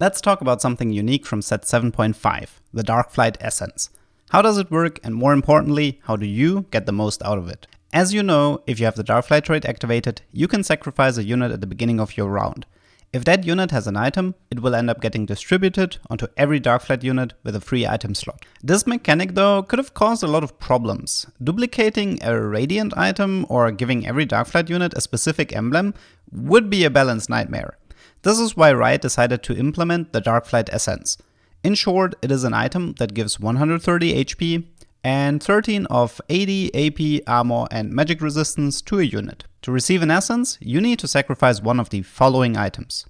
Let's talk about something unique from set 7.5, the Darkflight Essence. How does it work, and more importantly, how do you get the most out of it? As you know, if you have the Darkflight trait activated, you can sacrifice a unit at the beginning of your round. If that unit has an item, it will end up getting distributed onto every Darkflight unit with a free item slot. This mechanic though could have caused a lot of problems. Duplicating a Radiant item or giving every Darkflight unit a specific emblem would be a balance nightmare. This is why Riot decided to implement the Darkflight Essence. In short, it is an item that gives 130 HP and 13 of 80 AP, armor and magic resistance to a unit. To receive an essence, you need to sacrifice one of the following items.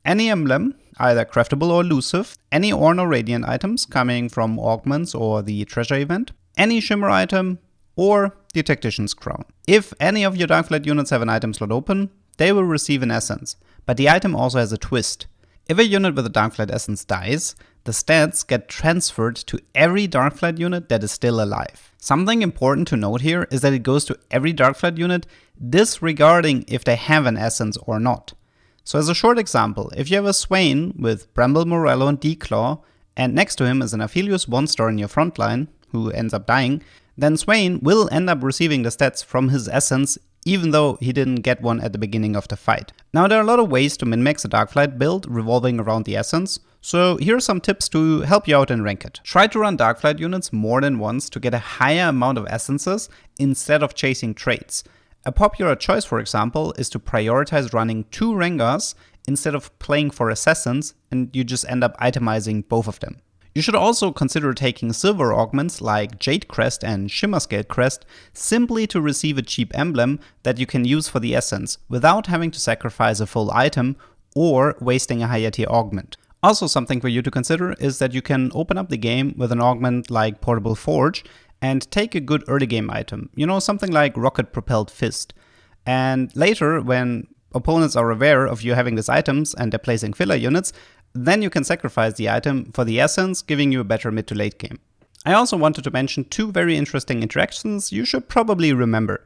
Any emblem, either craftable or elusive, any Ornn or Radiant items coming from augments or the treasure event, any shimmer item, or the Tactician's Crown. If any of your Darkflight units have an item slot open, they will receive an essence, but the item also has a twist. If a unit with a Darkflight Essence dies, the stats get transferred to every Darkflight unit that is still alive. Something important to note here is that it goes to every Darkflight unit, disregarding if they have an Essence or not. So as a short example, if you have a Swain with Bramble, Morello and Declaw, and next to him is an Aphelios 1-star in your frontline, who ends up dying, then Swain will end up receiving the stats from his Essence, even though he didn't get one at the beginning of the fight. Now there are a lot of ways to min-max a Darkflight build revolving around the Essence, so here are some tips to help you out in Ranked. Try to run Darkflight units more than once to get a higher amount of Essences instead of chasing traits. A popular choice, for example, is to prioritize running 2 Rengars instead of playing for Assassins, and you just end up itemizing both of them. You should also consider taking silver augments like Jade Crest and Shimmerscale Crest simply to receive a cheap emblem that you can use for the essence without having to sacrifice a full item or wasting a higher tier augment. Also something for you to consider is that you can open up the game with an augment like Portable Forge and take a good early game item, something like Rocket Propelled Fist. And later, when opponents are aware of you having these items and they're placing filler units, then you can sacrifice the item for the essence, giving you a better mid to late game. I also wanted to mention 2 very interesting interactions you should probably remember.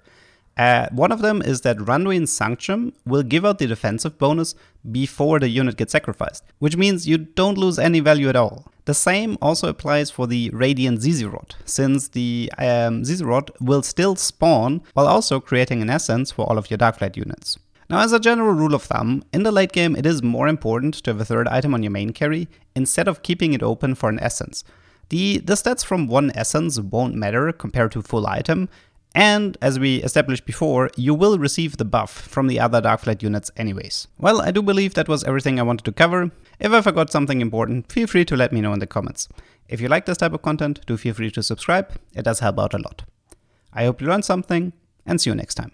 One of them is that Randuin's Sanctum will give out the defensive bonus before the unit gets sacrificed, which means you don't lose any value at all. The same also applies for the Radiant Zizirot, since the Zizirot will still spawn while also creating an essence for all of your Darkflight units. Now, as a general rule of thumb, in the late game it is more important to have a 3rd item on your main carry instead of keeping it open for an essence. The stats from one essence won't matter compared to full item, and as we established before, you will receive the buff from the other Darkflight units anyways. Well, I do believe that was everything I wanted to cover. If I forgot something important, feel free to let me know in the comments. If you like this type of content, do feel free to subscribe, it does help out a lot. I hope you learned something, and see you next time.